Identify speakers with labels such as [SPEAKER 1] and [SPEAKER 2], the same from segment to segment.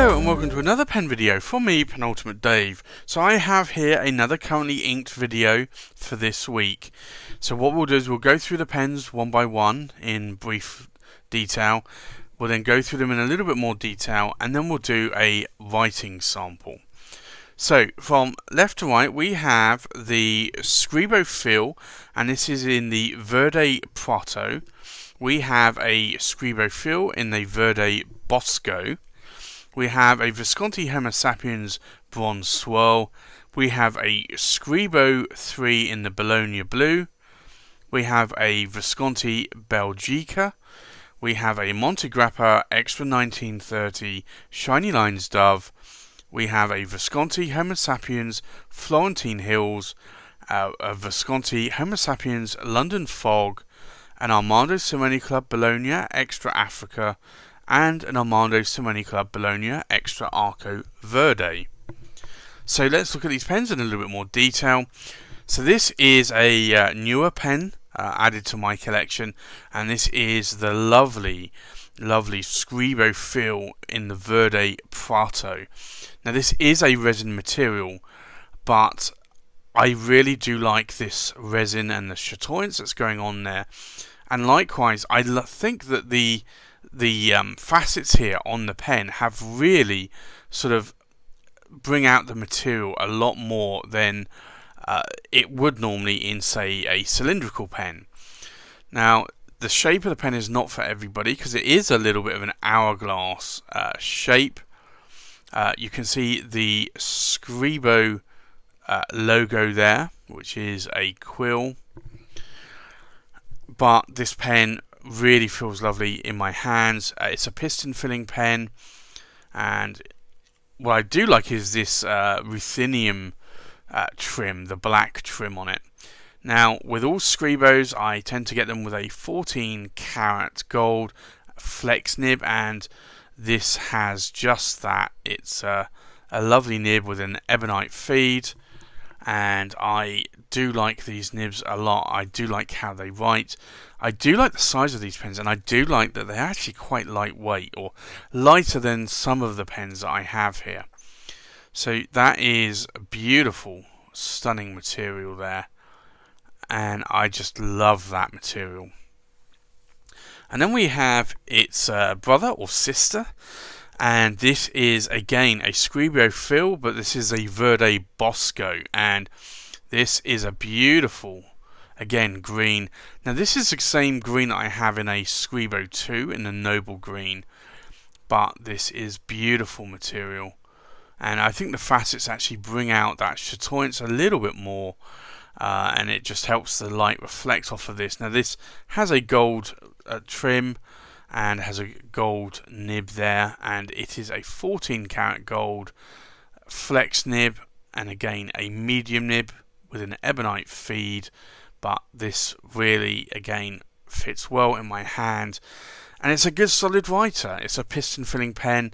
[SPEAKER 1] Hello and welcome to another pen video from me, Penultimate Dave. So I have here another currently inked video for this week. So what we'll do is we'll go through the pens one by one in brief detail. We'll then go through them in a little bit more detail, and then we'll do a writing sample. So from left to right we have the Scribo Fill, and this is in the Verde Prato. We have a Scribo Fill in the Verde Bosco. We have a Visconti Homo Sapiens Bronze Swirl. We have a Scribo 3 in the Bologna Blue. We have a Visconti Belgica. We have a Montegrappa Extra 1930 Shiny Lines Dove. We have a Visconti Homo Sapiens Florentine Hills, a Visconti Homo Sapiens London Fog, an Armando Simoni Club Bologna Extra Africa, and an Armando Simoni Club Bologna Extra Arco Verde. So let's look at these pens in a little bit more detail. So this is a newer pen added to my collection, and this is the lovely Scribo Fill in the Verde Prato. Now this is a resin material, but I really do like this resin and the chatoyance that's going on there. And likewise, I think that the facets here on the pen have really sort of bring out the material a lot more than it would normally in, say, a cylindrical pen. Now, the shape of the pen is not for everybody because it is a little bit of an hourglass shape. You can see the Scribo logo there, which is a quill. But this pen really feels lovely in my hands. It's a piston filling pen, and what I do like is this ruthenium trim, the black trim on it. Now with all Scribos I tend to get them with a 14 karat gold flex nib, and this has just that. It's a lovely nib with an ebonite feed, and I do like these nibs a lot. I do like how they write. I do like the size of these pens, and I do like that they're actually quite lightweight, or lighter than some of the pens that I have here. So that is a beautiful, stunning material there, and I just love that material. And then we have its brother or sister, and this is again a Scribo Fill, but this is a Verde Bosco, and this is a beautiful, again, green. Now this is the same green that I have in a Scribo 2 in the Noble Green, but this is beautiful material, and I think the facets actually bring out that chatoyance a little bit more, and it just helps the light reflect off of this. Now this has a gold trim and has a gold nib there, and it is a 14 karat gold flex nib, and again a medium nib with an ebonite feed, but this really again fits well in my hand, and it's a good solid writer. It's a piston filling pen.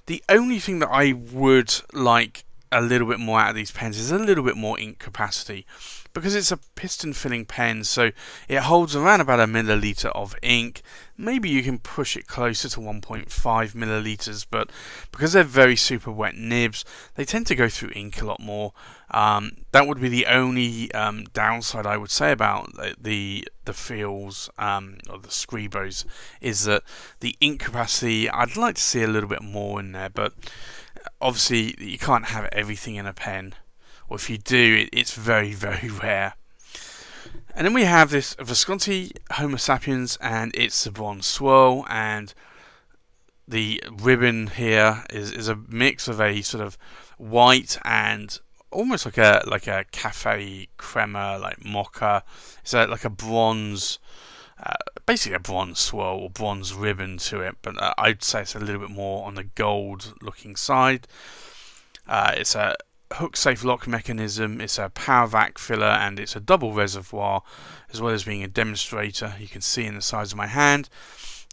[SPEAKER 1] The only thing that I would like a little bit more out of these pens is a little bit more ink capacity, because it's a piston filling pen, so it holds around about 1 milliliter of ink. Maybe you can push it closer to 1.5 milliliters, but because they're very super wet nibs, they tend to go through ink a lot more. That would be the only downside I would say about the Fills or the Scribos, is that the ink capacity, I'd like to see a little bit more in there, but obviously you can't have everything in a pen, or if you do, it's very, very rare. And then we have this Visconti Homo Sapiens, and it's the Bronze Swirl, and the ribbon here is a mix of a sort of white and almost like a cafe crema, like mocha. It's like a bronze, basically a bronze swirl or bronze ribbon to it, but I'd say it's a little bit more on the gold looking side. It's a hook safe lock mechanism, it's a power vac filler, and it's a double reservoir, as well as being a demonstrator. You can see in the size of my hand.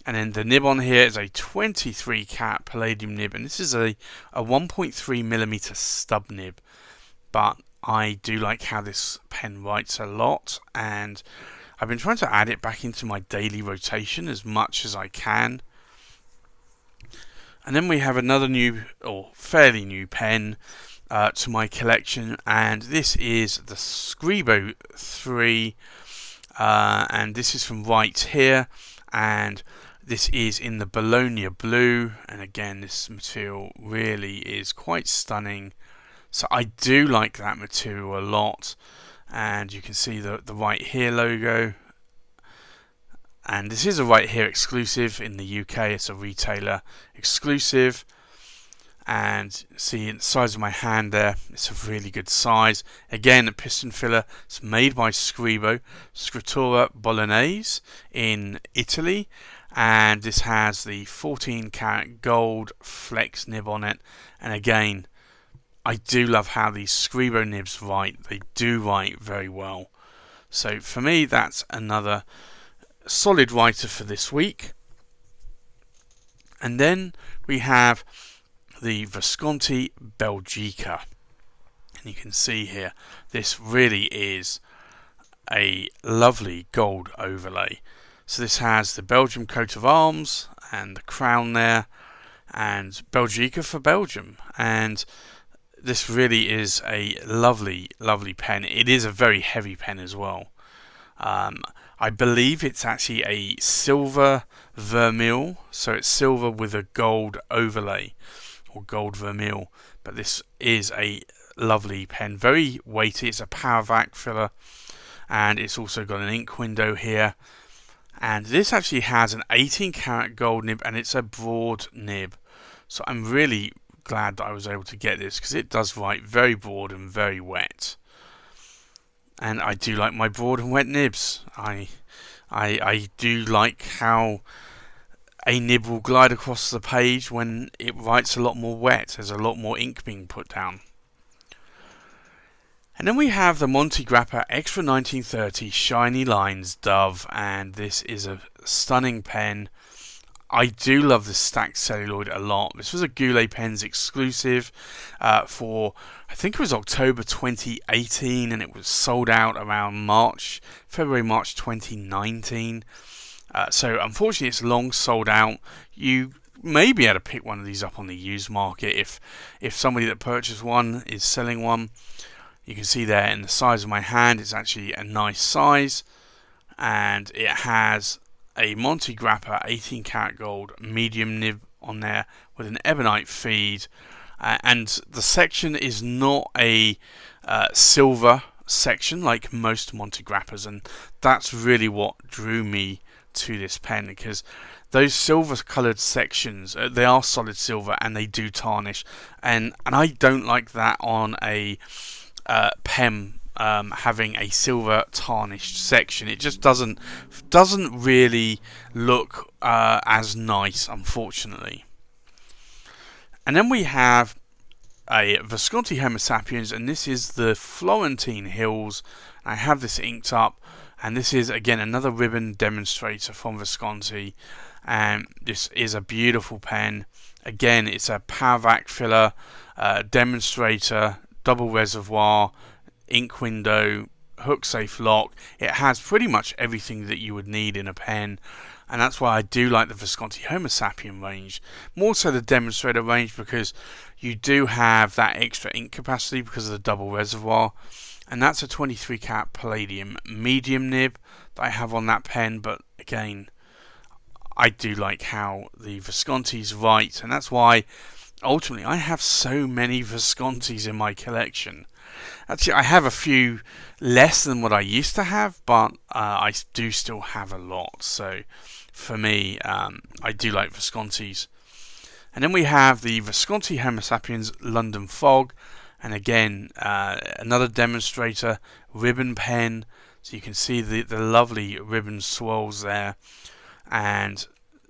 [SPEAKER 1] And then the nib on here is a 23 cat palladium nib, and this is a 1.3 millimeter stub nib, but I do like how this pen writes a lot, and I've been trying to add it back into my daily rotation as much as I can. And then we have another new, or fairly new pen to my collection, and this is the Scribo 3, and this is from Right Here, and this is in the Bologna blue, and again this material really is quite stunning. So I do like that material a lot, and you can see the Right Here logo. And this is a Right Here exclusive in the UK. It's a retailer exclusive. And see the size of my hand there, it's a really good size. Again, a piston filler. It's made by Scribo, Scrittura Bolognese in Italy. And this has the 14 karat gold flex nib on it. And again, I do love how these Scribo nibs write. They do write very well. So for me, that's another solid writer for this week. And then we have the Visconti Belgica, and you can see here this really is a lovely gold overlay. So this has the Belgium coat of arms and the crown there, and Belgica for Belgium, and this really is a lovely pen. It is a very heavy pen as well. I believe it's actually a silver vermeil, so it's silver with a gold overlay or gold vermeil, but this is a lovely pen, very weighty. It's a power vac filler, and it's also got an ink window here, and this actually has an 18 karat gold nib, and it's a broad nib, so I'm really glad that I was able to get this because it does write very broad and very wet. And I do like my broad and wet nibs. I do like how a nib will glide across the page when it writes a lot more wet. There's a lot more ink being put down. And then we have the Monte Grappa Extra 1930 Shiny Lines Dove, and this is a stunning pen. I do love the stacked celluloid a lot. This was a Goulet Pens exclusive for, I think it was October 2018, and it was sold out around February, March 2019. So unfortunately it's long sold out. You may be able to pick one of these up on the used market if somebody that purchased one is selling one. You can see there in the size of my hand, it's actually a nice size, and it has a Monte Grappa 18 karat gold medium nib on there with an ebonite feed, and the section is not a silver section like most Monte Grappas, and that's really what drew me to this pen, because those silver coloured sections, they are solid silver and they do tarnish, and I don't like that on a pen. Having a silver tarnished section, it just doesn't really look as nice, unfortunately. And then we have a Visconti Homo Sapiens, and this is the Florentine Hills. I have this inked up, and this is again another ribbon demonstrator from Visconti, and this is a beautiful pen. Again, it's a power vac filler, demonstrator, double reservoir, ink window, hook safe lock. It has pretty much everything that you would need in a pen, and that's why I do like the Visconti Homo Sapien range, more so the demonstrator range, because you do have that extra ink capacity because of the double reservoir. And that's a 23 karat palladium medium nib that I have on that pen. But again, I do like how the Viscontis write, and that's why ultimately I have so many Viscontis in my collection. Actually, I have a few less than what I used to have, but I do still have a lot. So for me, I do like Viscontis. And then we have the Visconti Homo Sapiens London Fog, and again another demonstrator ribbon pen. So you can see the lovely ribbon swirls there. And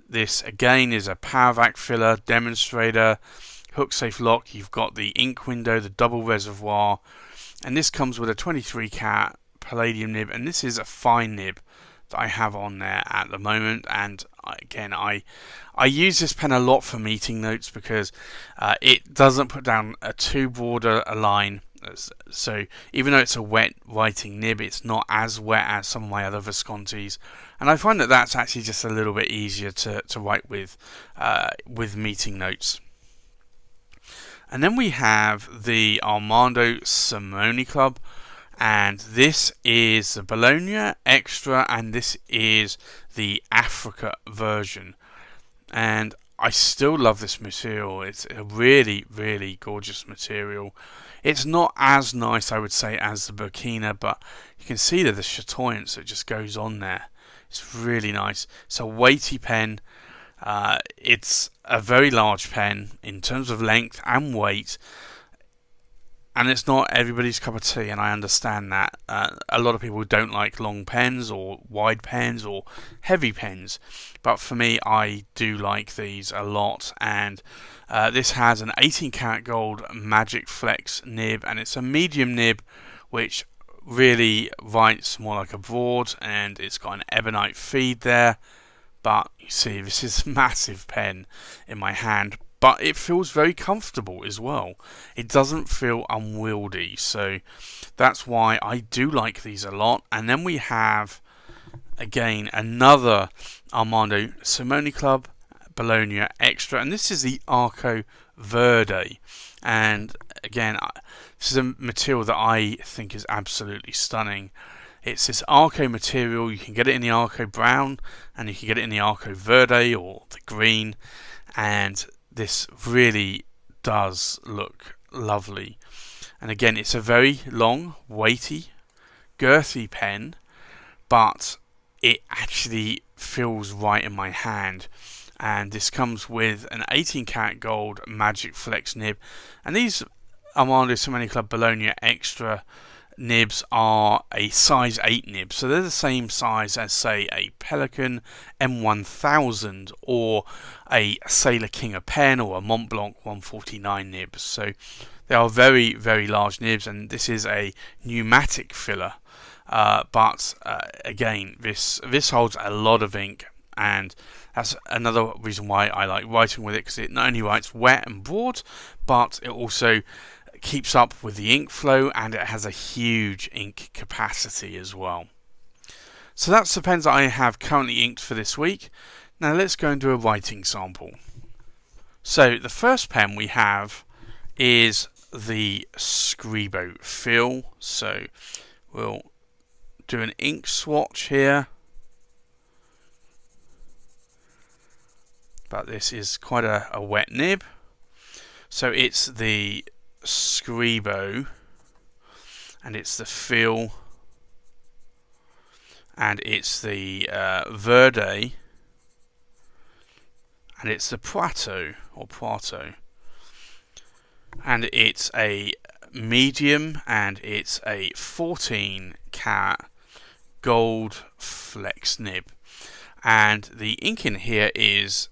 [SPEAKER 1] this again is a power vac filler demonstrator, hook safe lock. You've got the ink window, the double reservoir, and this comes with a 23 karat palladium nib, and this is a fine nib that I have on there at the moment, and again, I use this pen a lot for meeting notes because it doesn't put down a too broad a line. So even though it's a wet writing nib, it's not as wet as some of my other Viscontis, and I find that that's actually just a little bit easier to write with meeting notes. And then we have the Armando Simone Club, and this is the Bologna Extra, and this is the Africa version. And I still love this material. It's a really, really gorgeous material. It's not as nice, I would say, as the Burkina, but you can see that the chatoyance that just goes on there. It's really nice. It's a weighty pen. It's a very large pen in terms of length and weight, and it's not everybody's cup of tea, and I understand that. A lot of people don't like long pens or wide pens or heavy pens, but for me, I do like these a lot. And this has an 18 karat gold Magic Flex nib, and it's a medium nib which really writes more like a broad, and it's got an ebonite feed there. But you see, this is a massive pen in my hand, but it feels very comfortable as well. It doesn't feel unwieldy, so that's why I do like these a lot. And then we have, again, another Armando Simone Club Bologna Extra, and this is the Arco Verde. And again, this is a material that I think is absolutely stunning. It's this Arco material. You can get it in the Arco Brown, and you can get it in the Arco Verde or the green, and this really does look lovely. And again, it's a very long, weighty, girthy pen, but it actually feels right in my hand. And this comes with an 18 karat gold Magic Flex nib, and these Armando Simone Club Bologna Extra nibs are a size 8 nib, so they're the same size as, say, a Pelican M1000 or a Sailor King of Pen or a Mont Blanc 149 nibs. So they are very, very large nibs, and this is a pneumatic filler. But again, this holds a lot of ink, and that's another reason why I like writing with it, because it not only writes wet and broad, but it also keeps up with the ink flow, and it has a huge ink capacity as well. So that's the pens that I have currently inked for this week. Now let's go and do a writing sample. So the first pen we have is the Scribo Feel. So we'll do an ink swatch here, but this is quite a wet nib. So it's the Scribo, and it's the Feel, and it's the Verde, and it's the Prato or Prato, and it's a medium, and it's a 14 karat gold flex nib, and the ink in here is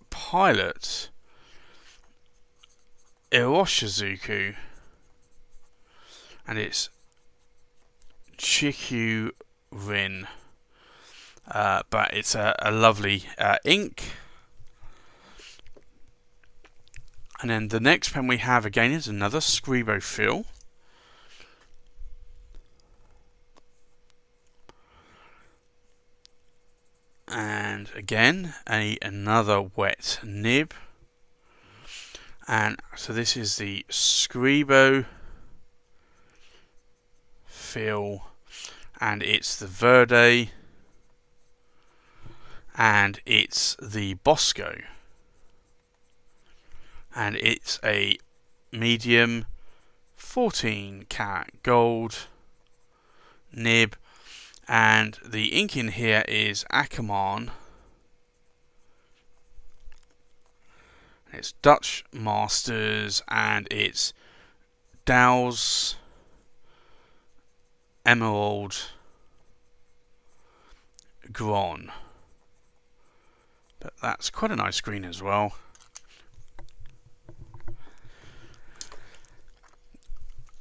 [SPEAKER 1] Pilot Iroshizuku, and it's Chikyu Rin, but it's a lovely ink. And then the next pen we have again is another Scribo Feel, and again another wet nib. And so this is the Scribo Feel, and it's the Verde, and it's the Bosco, and it's a medium 14 karat gold nib, and the ink in here is Ackerman. It's Dutch Masters, and it's Dow's Emerald Gron. But that's quite a nice green as well.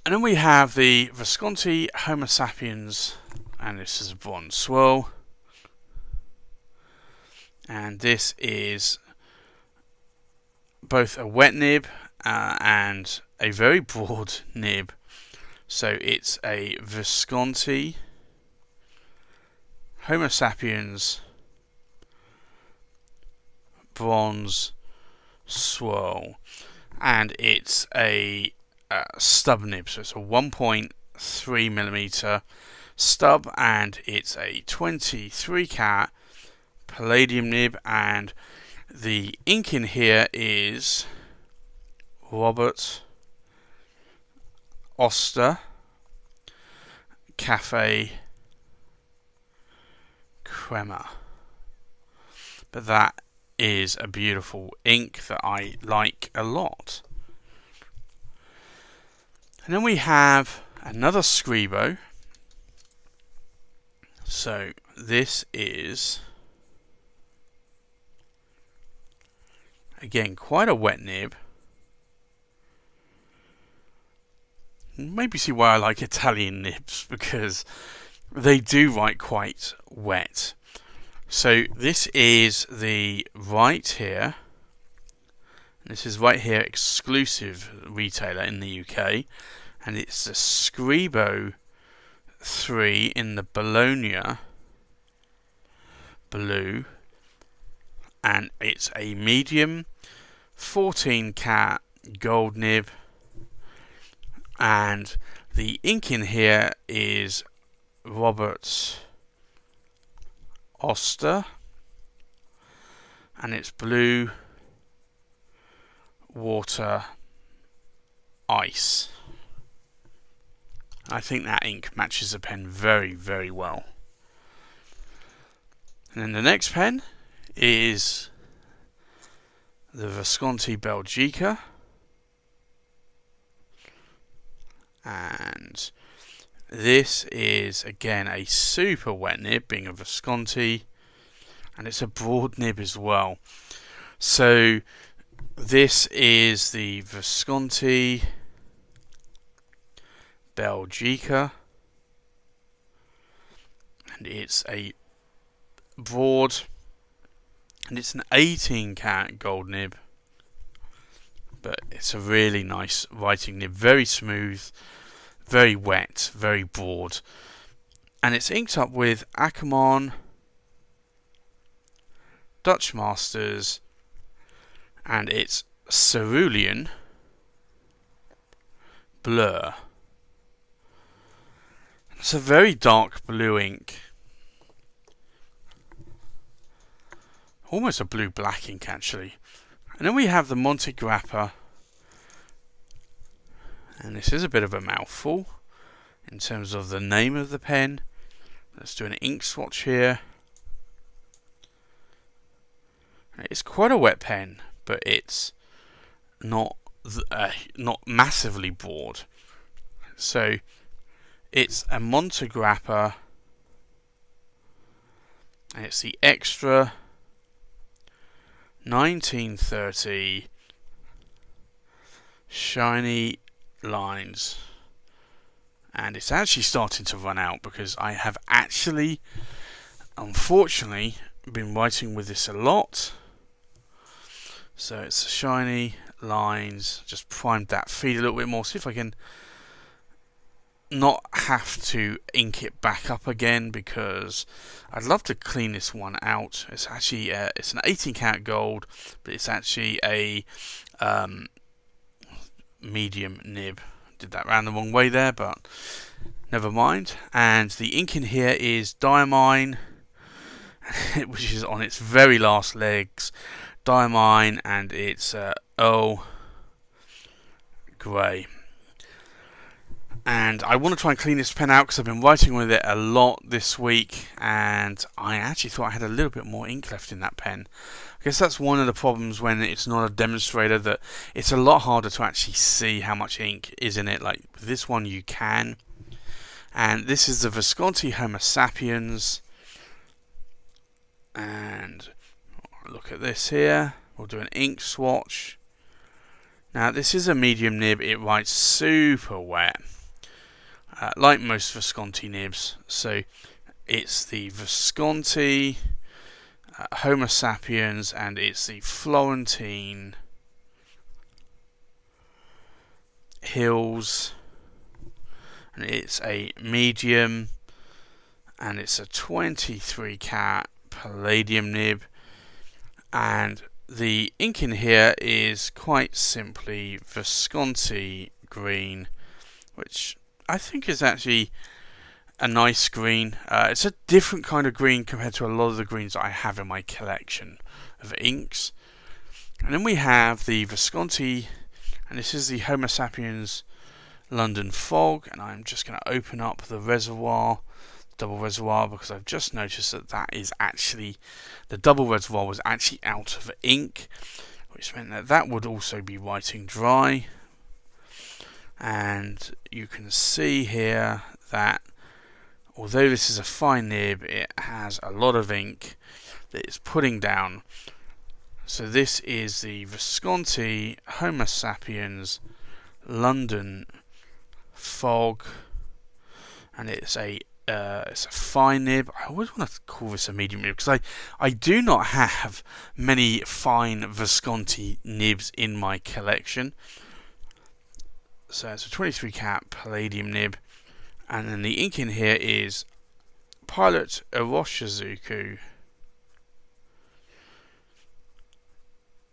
[SPEAKER 1] And then we have the Visconti Homo Sapiens, and this is a bronze swirl. and this is both a wet nib and a very broad nib. So it's a Visconti Homo sapiens bronze swirl, and it's a stub nib, so it's a 1.3mm stub, and it's a 23 carat palladium nib, and the ink in here is Robert Oster Cafe Crema. But that is a beautiful ink that I like a lot. And then we have another Scribo. So this is again quite a wet nib. Maybe see why I like Italian nibs, because they do write quite wet. So this is the right here. This is right here, exclusive retailer in the UK, and it's the Scribo 3 in the Bologna blue, and it's a medium 14 carat gold nib, and the ink in here is Robert Oster, and it's blue water ice. I think that ink matches the pen very, very well. And then the next pen is the Visconti Belgica, and this is again a super wet nib, being a Visconti, and it's a broad nib as well. So this is the Visconti Belgica, and it's a broad, and it's an 18 carat gold nib, but it's a really nice writing nib, very smooth, very wet, very broad, and it's inked up with Ackerman Dutch Masters, and it's cerulean blur. It's a very dark blue ink, almost a blue-black ink actually. And then we have the Monte Grappa, and this is a bit of a mouthful in terms of the name of the pen. Let's do an ink swatch here. It's quite a wet pen, but it's not massively broad. So it's a Monte Grappa, and it's the Extra 1930 shiny lines, and it's actually starting to run out because I have actually, unfortunately, been writing with this a lot. So it's shiny lines. Just primed that feed a little bit more, see if I can not have to ink it back up again, because I'd love to clean this one out. It's actually it's an 18 karat gold, but it's actually a medium nib. Did that round the wrong way there, but never mind. And the ink in here is Diamine, which is on its very last legs. Diamine, and it's Earl Grey. And I want to try and clean this pen out because I've been writing with it a lot this week, and I actually thought I had a little bit more ink left in that pen. I guess that's one of the problems when it's not a demonstrator, that it's a lot harder to actually see how much ink is in it. Like with this one you can. And this is the Visconti Homo Sapiens, and look at this here. We'll do an ink swatch. Now this is a medium nib. It writes super wet, like most Visconti nibs. So it's the Visconti Homo sapiens, and it's the Florentine Hills, and it's a medium, and it's a 23 cat palladium nib, and the ink in here is quite simply Visconti green, which I think is actually a nice green. It's a different kind of green compared to a lot of the greens that I have in my collection of inks. And then we have the Visconti, and this is the Homo sapiens London Fog, and I'm just going to open up the reservoir, double reservoir, because I've just noticed that that is actually, the double reservoir was actually out of ink, which meant that that would also be writing dry. And you can see here that although this is a fine nib, it has a lot of ink that it's putting down. So this is the Visconti Homo sapiens London Fog, and it's a fine nib. I always want to call this a medium nib because I do not have many fine Visconti nibs in my collection. So it's a 23 cat palladium nib, and then the ink in here is Pilot Iroshizuku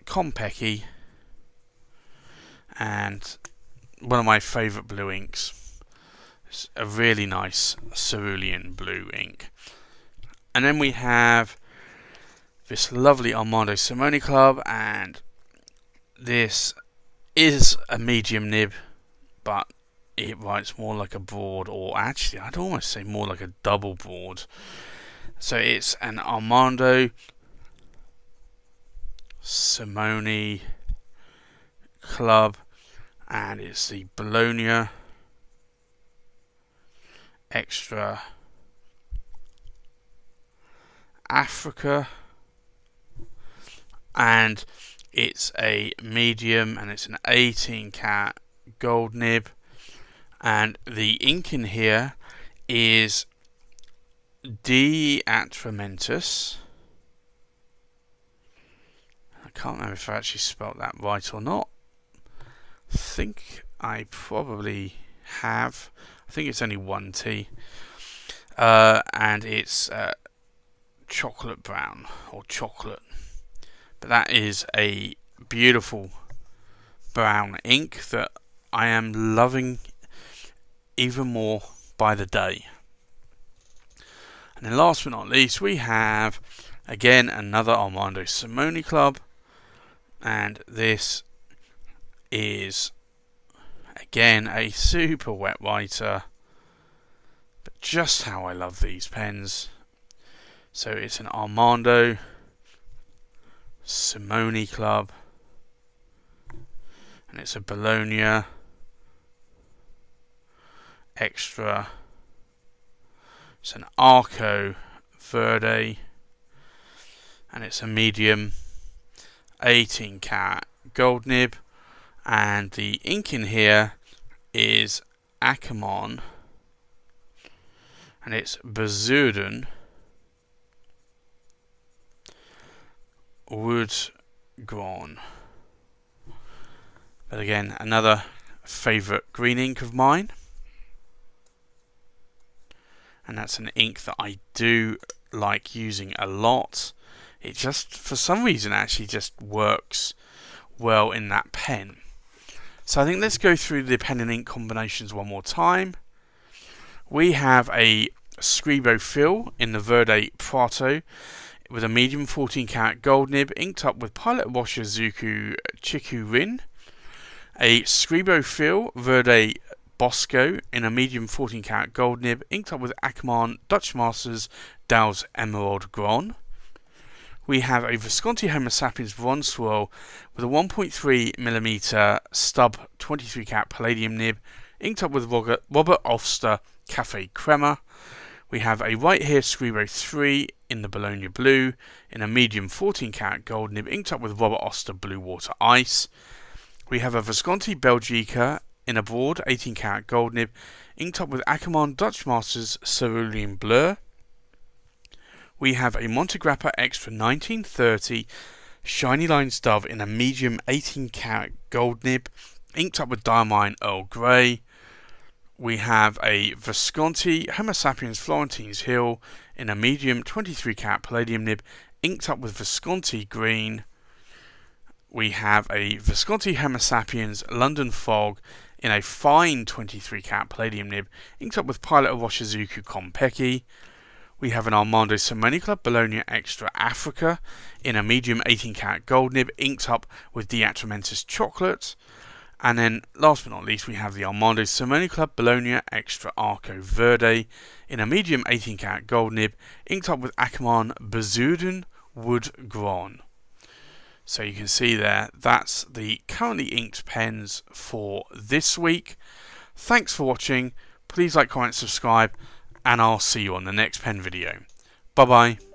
[SPEAKER 1] Konpeki, and one of my favourite blue inks. It's a really nice cerulean blue ink. And then we have this lovely Armando Simone Club, and this is a medium nib, but it writes more like a broad, or actually I'd almost say more like a double broad. So it's an Armando Simone Club, and it's the Bologna Extra Africa, and it's a medium, and it's an 18 cat gold nib, and the ink in here is D. Atramentus. I can't remember if I actually spelt that right or not. I think I probably have. I think it's only one T. And it's chocolate brown, or chocolate. But that is a beautiful brown ink that I am loving even more by the day. And then last but not least, we have again another Armando Simone Club, and this is again a super wet writer, but just how I love these pens. So it's an Armando Simone Club, and it's a Bologna Extra. It's an Arco Verde, and it's a medium 18 cat gold nib, and the ink in here is Akamon, and it's Bazuden Woodgrawn. But again, another favourite green ink of mine, and that's an ink that I do like using a lot. It just, for some reason, actually just works well in that pen. So I think let's go through the pen and ink combinations one more time. We have a Scribo Fill in the Verde Prato with a medium 14 karat gold nib, inked up with Pilot Iroshizuku Chiku Rin. A Scribo Fill Verde Bosco in a medium 14 karat gold nib, inked up with Akamon Dutch Masters Dow's Emerald Gron. We have a Visconti Homo sapiens bronze swirl with a 1.3mm stub 23 karat palladium nib, inked up with Robert Ulster Cafe Crema. We have a right here Scribo 3 in the Bologna blue in a medium 14 karat gold nib, inked up with Robert Ulster Blue Water Ice. We have a Visconti Belgica in a broad 18 karat gold nib, inked up with Akamon Dutch Masters Cerulean Blur. we have a Montegrappa Extra 1930 Shiny Lines Dove in a medium 18 karat gold nib, inked up with Diamine Earl Grey. We have a Visconti Homo sapiens Florentine's Hill in a medium 23 karat palladium nib, inked up with Visconti Green. We have a Visconti Homo sapiens London Fog in a fine 23 karat palladium nib, inked up with Pilot of Washizuku Konpeki. We have an Armando Simone Club Bologna Extra Africa in a medium 18 karat gold nib, inked up with Diatramentis Chocolate. And then, last but not least, we have the Armando Simone Club Bologna Extra Arco Verde in a medium 18 karat gold nib, inked up with Ackermann Bezuiden Wood Gron. So you can see there, that's the currently inked pens for this week. Thanks for watching. Please like, comment, subscribe, and I'll see you on the next pen video. Bye bye.